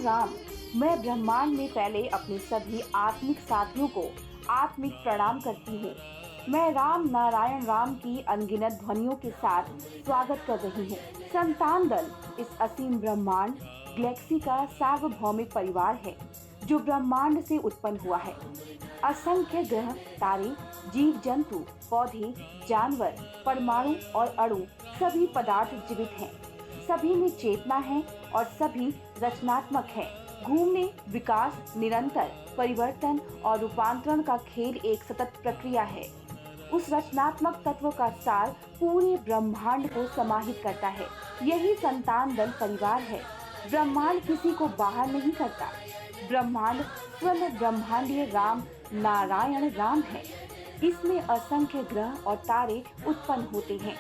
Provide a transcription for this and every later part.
राम। मैं ब्रह्मांड में फैले अपने सभी आत्मिक साथियों को आत्मिक प्रणाम करती हूँ। मैं राम नारायण राम की अनगिनत ध्वनियों के साथ स्वागत कर रही हूँ। संतान दल इस असीम ब्रह्मांड गैलेक्सी का सार्वभौमिक परिवार है जो ब्रह्मांड से उत्पन्न हुआ है। असंख्य ग्रह, तारे, जीव जंतु, पौधे, जानवर, परमाणु और अणु सभी पदार्थ जीवित हैं। सभी में चेतना है और सभी रचनात्मक है। घूमने, विकास, निरंतर परिवर्तन और रूपांतरण का खेल एक सतत प्रक्रिया है। उस रचनात्मक तत्व का सार पूरे ब्रह्मांड को समाहित करता है। यही संतान दल परिवार है। ब्रह्मांड किसी को बाहर नहीं करता। ब्रह्मांड स्वयं ब्रह्मांडीय राम नारायण राम है। इसमें असंख्य ग्रह और तारे उत्पन्न होते हैं।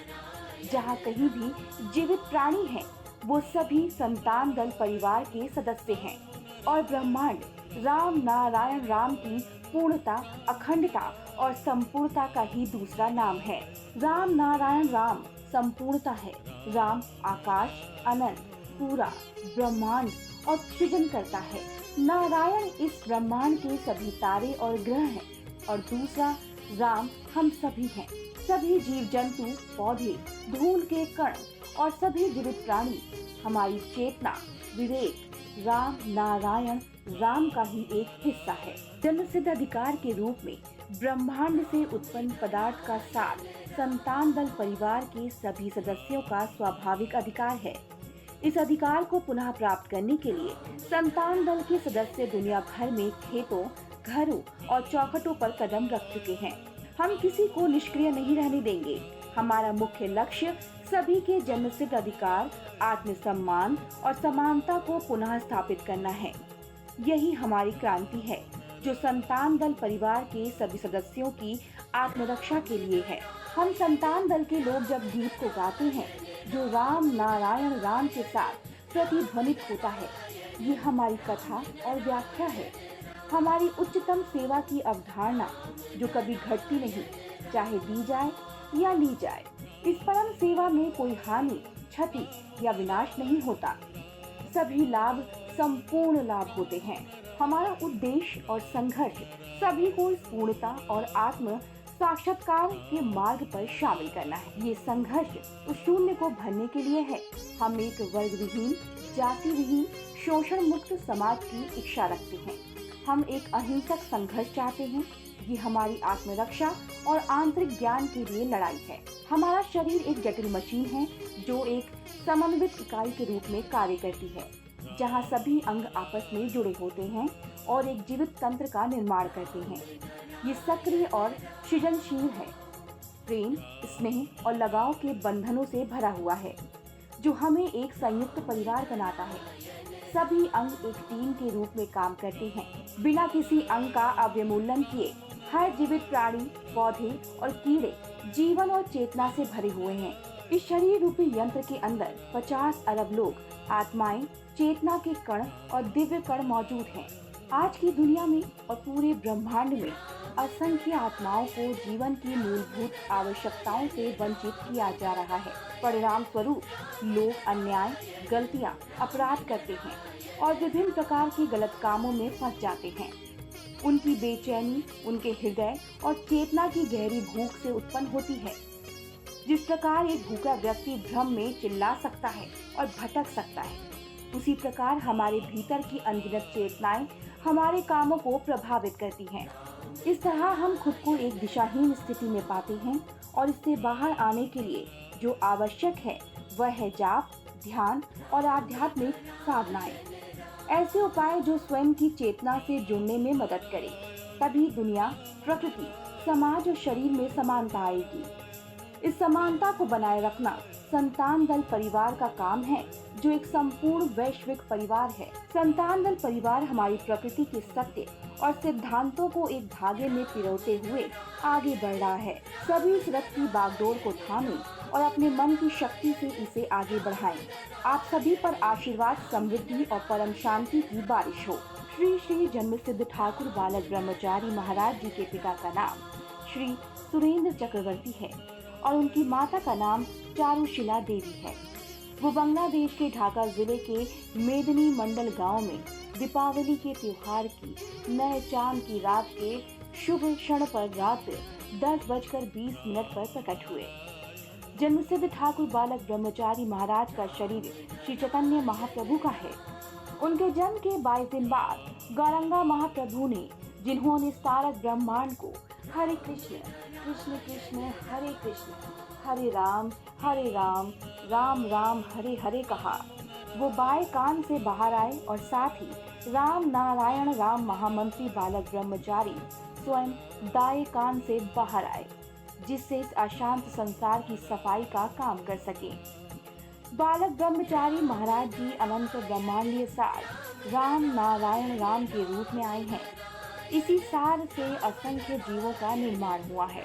जहाँ कहीं भी जीवित प्राणी हैं, वो सभी संतान दल परिवार के सदस्य हैं। और ब्रह्मांड राम नारायण राम की पूर्णता, अखंडता और संपूर्णता का ही दूसरा नाम है। राम नारायण राम संपूर्णता है। राम आकाश, अनंत, पूरा ब्रह्मांड और सृजन करता है। नारायण इस ब्रह्मांड के सभी तारे और ग्रह हैं और दूसरा राम हम सभी हैं। सभी जीव जंतु, पौधे, धूल के कण और सभी जीवित प्राणी हमारी चेतना, विवेक राम नारायण राम का ही एक हिस्सा है। जन्मसिद्ध अधिकार के रूप में ब्रह्मांड से उत्पन्न पदार्थ का सार संतान दल परिवार के सभी सदस्यों का स्वाभाविक अधिकार है। इस अधिकार को पुनः प्राप्त करने के लिए संतान दल के सदस्य दुनिया भर में खेतों, घरों और चौखटों पर कदम रख चुके हैं। हम किसी को निष्क्रिय नहीं रहने देंगे। हमारा मुख्य लक्ष्य सभी के जन्मसिद्ध अधिकार, आत्मसम्मान और समानता को पुनः स्थापित करना है। यही हमारी क्रांति है जो संतान दल परिवार के सभी सदस्यों की आत्मरक्षा के लिए है। हम संतान दल के लोग जब गीत को गाते हैं जो राम नारायण राम के साथ प्रतिध्वनित होता है, ये हमारी कथा और व्याख्या है। हमारी उच्चतम सेवा की अवधारणा जो कभी घटती नहीं, चाहे दी जाए या ली जाए। इस परम सेवा में कोई हानि, क्षति या विनाश नहीं होता। सभी लाभ संपूर्ण लाभ होते हैं। हमारा उद्देश्य और संघर्ष सभी को इस पूर्णता और आत्म साक्षात्कार के मार्ग पर शामिल करना है। ये संघर्ष उस शून्य को भरने के लिए है। हम एक वर्ग विहीन, जाति विहीन, शोषण मुक्त समाज की इच्छा रखते हैं। हम एक अहिंसक संघर्ष चाहते हैं। ये हमारी आत्मरक्षा और आंतरिक ज्ञान के लिए लड़ाई है। हमारा शरीर एक जटिल मशीन है जो एक समन्वित इकाई के रूप में कार्य करती है, जहां सभी अंग आपस में जुड़े होते हैं और एक जीवित तंत्र का निर्माण करते हैं। ये सक्रिय और सृजनशील है। प्रेम, स्नेह और लगाव के बंधनों से भरा हुआ है जो हमें एक संयुक्त परिवार बनाता है। सभी अंग एक टीम के रूप में काम करते हैं। बिना किसी अंग का अवमूल्यन किए हर जीवित प्राणी, पौधे और कीड़े जीवन और चेतना से भरे हुए हैं। इस शरीर रूपी यंत्र के अंदर 50 अरब लोग, आत्माएं, चेतना के कण और दिव्य कण मौजूद हैं। आज की दुनिया में और पूरे ब्रह्मांड में असंख्य आत्माओं को जीवन की मूलभूत आवश्यकताओं से वंचित किया जा रहा है। परिणाम स्वरूप लोग अन्याय, गलतियां, अपराध करते हैं और विभिन्न प्रकार के गलत कामों में फंस जाते हैं। उनकी बेचैनी उनके हृदय और चेतना की गहरी भूख से उत्पन्न होती है। जिस प्रकार एक भूखा व्यक्ति भ्रम में चिल्ला सकता है और भटक सकता है, उसी प्रकार हमारे भीतर की अनगिनत चेतनाएं हमारे कामों को प्रभावित करती हैं। इस तरह हम खुद को एक दिशाहीन स्थिति में पाते हैं और इससे बाहर आने के लिए जो आवश्यक है वह है जाप, ध्यान और आध्यात्मिक साधनाएं। ऐसे उपाय जो स्वयं की चेतना से जुड़ने में मदद करे। तभी दुनिया, प्रकृति, समाज और शरीर में समानता आएगी। इस समानता को बनाए रखना संतान दल परिवार का काम है जो एक संपूर्ण वैश्विक परिवार है। संतान दल परिवार हमारी प्रकृति के सत्य और सिद्धांतों को एक धागे में पिरोते हुए आगे बढ़ रहा है। सभी इस रथ की बागडोर को थामें और अपने मन की शक्ति से इसे आगे बढ़ाएं। आप सभी पर आशीर्वाद, समृद्धि और परम शांति की बारिश हो। श्री श्री जन्मसिद्ध ठाकुर बालक ब्रह्मचारी महाराज जी के पिता का नाम श्री सुरेंद्र चक्रवर्ती है और उनकी माता का नाम चारुशिला देवी है। वो बांग्लादेश के ढाका जिले के मेदिनी मंडल गांव में दीपावली के त्योहार की नए चांद की रात के शुभ क्षण पर रात 10:20 पर प्रकट हुए। जन्मसिद्ध ठाकुर बालक ब्रह्मचारी महाराज का शरीर श्री चैतन्य महाप्रभु का है। उनके जन्म के 22 दिन बाद गौरंगा महाप्रभु ने, जिन्होंने सारा ब्रह्मांड को हरे कृष्ण कृष्ण कृष्ण हरे राम राम राम हरे हरे कहा, वो बाएं कान से बाहर आए और साथ ही राम नारायण राम महामंत्री बालक ब्रह्मचारी स्वयं दाएं कान से बाहर आए, जिससे इस अशांत संसार की सफाई का काम कर सके। बालक ब्रह्मचारी महाराज जी अनंत ब्रह्मांडीय सार राम नारायण राम के रूप में आए हैं। इसी सार से असंख्य जीवों का निर्माण हुआ है।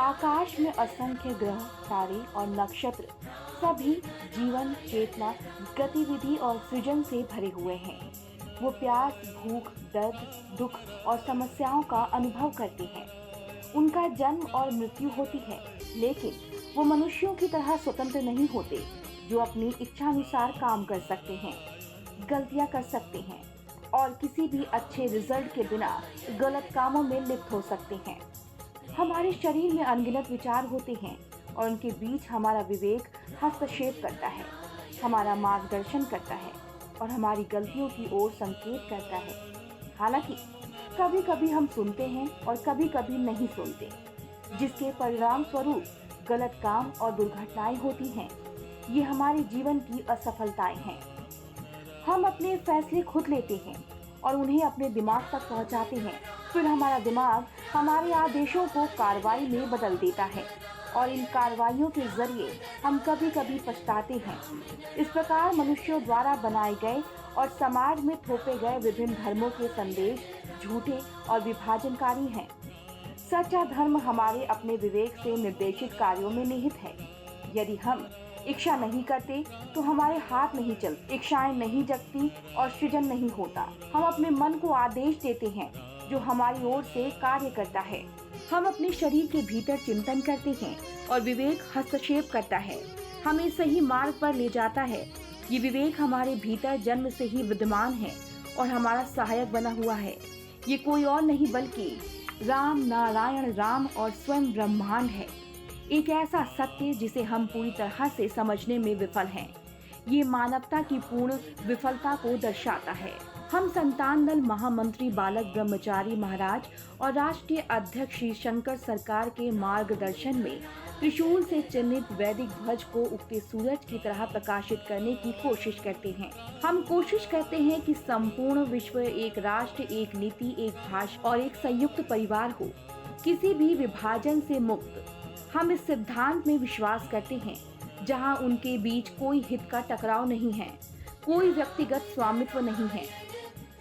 आकाश में असंख्य ग्रह, तारे और नक्षत्र सभी जीवन, चेतना, गतिविधि और सृजन से भरे हुए हैं। वो प्यास, भूख, दर्द, दुख और समस्याओं का अनुभव करते हैं। उनका जन्म और मृत्यु होती है, लेकिन वो मनुष्यों की तरह स्वतंत्र नहीं होते, जो अपनी इच्छानुसार काम कर सकते हैं, गलतियां कर सकते हैं और किसी भी अच्छे रिजल्ट के बिना गलत कामों में लिप्त हो सकते हैं। हमारे शरीर में अनगिनत विचार होते हैं और उनके बीच हमारा विवेक हस्तक्षेप करता है, हमारा मार्गदर्शन करता है और हमारी गलतियों की ओर संकेत करता है। हालांकि कभी कभी हम सुनते हैं और कभी कभी नहीं सुनते, जिसके परिणाम स्वरूप गलत काम और दुर्घटनाएं होती हैं। ये हमारे जीवन की असफलताएं हैं। हम अपने फैसले खुद लेते हैं और उन्हें अपने दिमाग तक पहुंचाते हैं। फिर हमारा दिमाग हमारे आदेशों को कार्रवाई में बदल देता है और इन कार्रवाइयों के जरिए हम कभी कभी पछताते हैं। इस प्रकार मनुष्यों द्वारा बनाए गए और समाज में थोपे गए विभिन्न धर्मों के संदेश झूठे और विभाजनकारी हैं। सच्चा धर्म हमारे अपने विवेक से निर्देशित कार्यों में निहित है। यदि हम इच्छा नहीं करते तो हमारे हाथ नहीं चलते, इच्छाएं नहीं जगती और सृजन नहीं होता। हम अपने मन को आदेश देते हैं जो हमारी ओर से कार्य करता है। हम अपने शरीर के भीतर चिंतन करते हैं और विवेक हस्तक्षेप करता है, हमें सही मार्ग पर ले जाता है। ये विवेक हमारे भीतर जन्म से ही विद्यमान है और हमारा सहायक बना हुआ है। ये कोई और नहीं बल्कि राम नारायण राम और स्वयं ब्रह्मांड है। एक ऐसा सत्य जिसे हम पूरी तरह से समझने में विफल हैं। ये मानवता की पूर्ण विफलता को दर्शाता है। हम संतान दल महामंत्री बालक ब्रह्मचारी महाराज और राष्ट्रीय अध्यक्ष श्री शंकर सरकार के मार्गदर्शन में त्रिशूल से चिन्हित वैदिक ध्वज को उगते सूरज की तरह प्रकाशित करने की कोशिश करते हैं। हम कोशिश करते हैं कि संपूर्ण विश्व एक राष्ट्र, एक नीति, एक भाषा और एक संयुक्त परिवार हो, किसी भी विभाजन से मुक्त। हम इस सिद्धांत में विश्वास करते हैं जहां उनके बीच कोई हित का टकराव नहीं है, कोई व्यक्तिगत स्वामित्व नहीं है।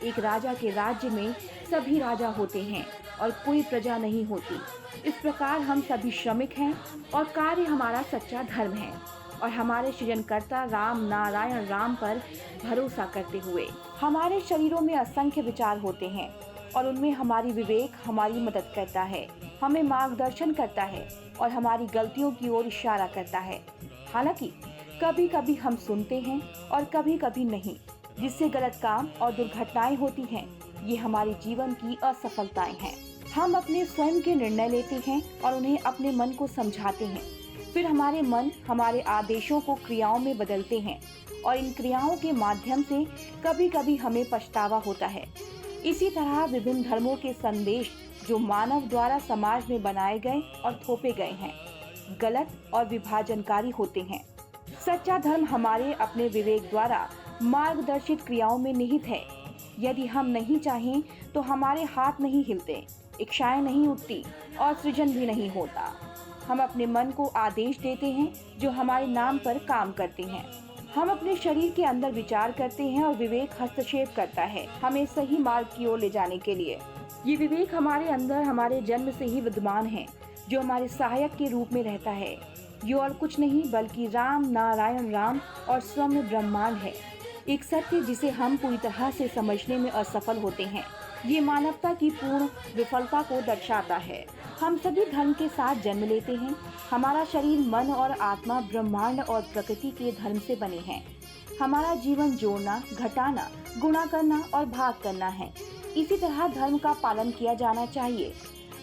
एक राजा के राज्य में सभी राजा होते हैं और कोई प्रजा नहीं होती। इस प्रकार हम सभी श्रमिक हैं और कार्य हमारा सच्चा धर्म है और हमारे सृजनकर्ता राम नारायण राम पर भरोसा करते हुए हमारे शरीरों में असंख्य विचार होते हैं और उनमें हमारी विवेक हमारी मदद करता है, हमें मार्गदर्शन करता है और हमारी गलतियों की ओर इशारा करता है। हालांकि कभी कभी हम सुनते हैं और कभी कभी नहीं, जिससे गलत काम और दुर्घटनाएं होती हैं। ये हमारे जीवन की असफलताएं हैं। हम अपने स्वयं के निर्णय लेते हैं और उन्हें अपने मन को समझाते हैं। फिर हमारे मन हमारे आदेशों को क्रियाओं में बदलते हैं और इन क्रियाओं के माध्यम से कभी कभी हमें पछतावा होता है। इसी तरह विभिन्न धर्मों के संदेश जो मानव द्वारा समाज में बनाए गए और थोपे गए हैं, गलत और विभाजनकारी होते हैं। सच्चा धर्म हमारे अपने विवेक द्वारा मार्गदर्शित क्रियाओं में निहित है। यदि हम नहीं चाहें तो हमारे हाथ नहीं हिलते, इच्छाएं नहीं उठती और सृजन भी नहीं होता। हम अपने मन को आदेश देते हैं जो हमारे नाम पर काम करते हैं। हम अपने शरीर के अंदर विचार करते हैं और विवेक हस्तक्षेप करता है हमें सही मार्ग की ओर ले जाने के लिए। ये विवेक हमारे अंदर हमारे जन्म से ही विद्यमान है, जो हमारे सहायक के रूप में रहता है। ये और कुछ नहीं बल्कि राम नारायण राम और स्वयं ब्रह्मांड है, एक सत्य जिसे हम पूरी तरह से समझने में असफल होते हैं। ये मानवता की पूर्ण विफलता को दर्शाता है। हम सभी धर्म के साथ जन्म लेते हैं। हमारा शरीर, मन और आत्मा ब्रह्मांड और प्रकृति के धर्म से बने हैं। हमारा जीवन जोड़ना, घटाना, गुणा करना और भाग करना है। इसी तरह धर्म का पालन किया जाना चाहिए।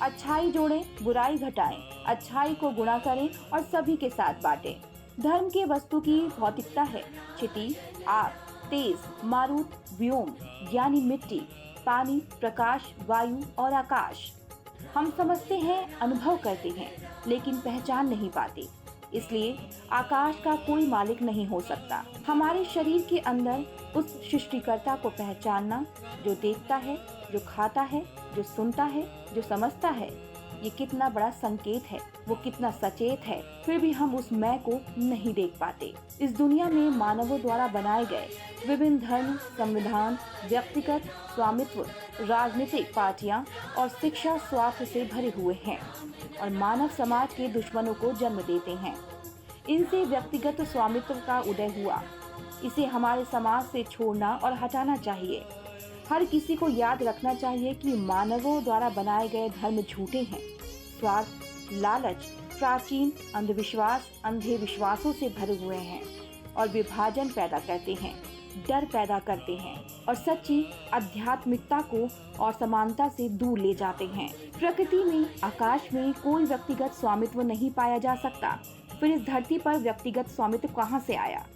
अच्छाई जोड़ें, बुराई घटाएं, अच्छाई को गुणा करें और सभी के साथ बांटें। धर्म के वस्तु की भौतिकता है क्षिति, आग, तेज, मारुत, व्योम यानी मिट्टी, पानी, प्रकाश, वायु और आकाश। हम समझते हैं, अनुभव करते हैं, लेकिन पहचान नहीं पाते। इसलिए आकाश का कोई मालिक नहीं हो सकता। हमारे शरीर के अंदर उस सृष्टिकर्ता को पहचानना, जो देखता है, जो खाता है, जो सुनता है, जो समझता है, ये कितना बड़ा संकेत है, वो कितना सचेत है। फिर भी हम उस मैं को नहीं देख पाते। इस दुनिया में मानवों द्वारा बनाए गए विभिन्न धर्म, संविधान, व्यक्तिगत स्वामित्व, राजनीतिक पार्टियां और शिक्षा स्वार्थ से भरे हुए हैं और मानव समाज के दुश्मनों को जन्म देते हैं। इनसे व्यक्तिगत स्वामित्व का उदय हुआ। इसे हमारे समाज से छोड़ना और हटाना चाहिए। हर किसी को याद रखना चाहिए कि मानवों द्वारा बनाए गए धर्म झूठे हैं। स्वार्थ, लालच, प्राचीन अंधविश्वास, अंधे विश्वासों से भरे हुए हैं और विभाजन पैदा करते हैं, डर पैदा करते हैं और सच्ची आध्यात्मिकता को और समानता से दूर ले जाते हैं। प्रकृति में, आकाश में कोई व्यक्तिगत स्वामित्व नहीं पाया जा सकता। फिर इस धरती पर व्यक्तिगत स्वामित्व कहाँ से आया?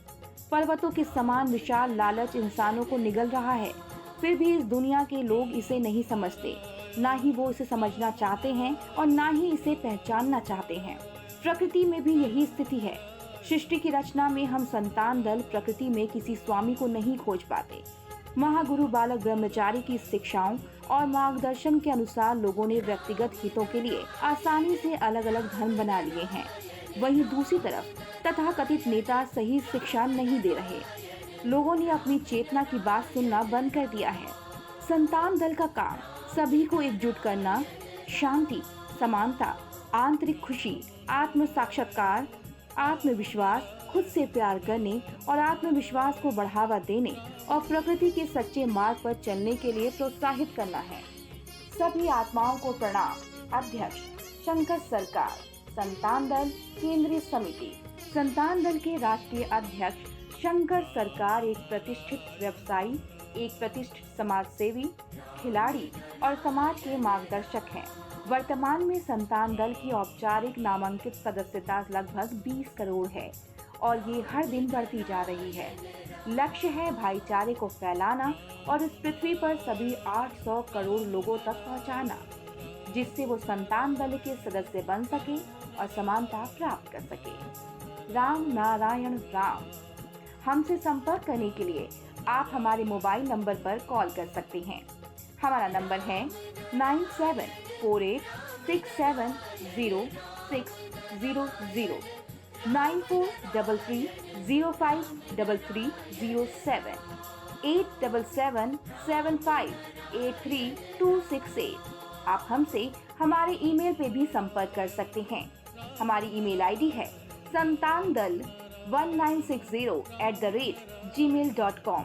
पर्वतों के समान विशाल लालच इंसानों को निगल रहा है। फिर भी इस दुनिया के लोग इसे नहीं समझते, ना ही वो इसे समझना चाहते हैं और ना ही इसे पहचानना चाहते हैं। प्रकृति में भी यही स्थिति है। सृष्टि की रचना में हम संतान दल प्रकृति में किसी स्वामी को नहीं खोज पाते। महागुरु बालक ब्रह्मचारी की शिक्षाओं और मार्गदर्शन के अनुसार लोगों ने व्यक्तिगत हितों के लिए आसानी से अलग अलग धर्म बना लिए हैं। वहीं दूसरी तरफ तथाकथित नेता सही शिक्षा नहीं दे रहे। लोगों ने अपनी चेतना की बात सुनना बंद कर दिया है। संतान दल का काम सभी को एकजुट करना, शांति, समानता, आंतरिक खुशी, आत्म साक्षात्कार, आत्मविश्वास, खुद से प्यार करने और आत्मविश्वास को बढ़ावा देने और प्रकृति के सच्चे मार्ग पर चलने के लिए प्रोत्साहित करना है। सभी आत्माओं को प्रणाम। अध्यक्ष शंकर सरकार, संतान दल केंद्रीय समिति। संतान दल के राष्ट्रीय अध्यक्ष शंकर सरकार एक प्रतिष्ठित व्यवसायी, एक प्रतिष्ठित समाज सेवी, खिलाड़ी और समाज के मार्गदर्शक हैं। वर्तमान में संतान दल की औपचारिक नामांकित सदस्यता लगभग 20 करोड़ है और ये हर दिन बढ़ती जा रही है। लक्ष्य है भाईचारे को फैलाना और इस पृथ्वी पर सभी 800 करोड़ लोगों तक पहुंचाना, जिससे वो संतान दल के सदस्य बन सके और समानता प्राप्त कर सके। राम नारायण राम। हमसे संपर्क करने के लिए आप हमारे मोबाइल नंबर पर कॉल कर सकते हैं। हमारा नंबर है 9748670600, 9433053307, 8777758326 आप हमसे हमारे ईमेल पे भी संपर्क कर सकते हैं। हमारी ईमेल आईडी है santandal1960@gmail.com।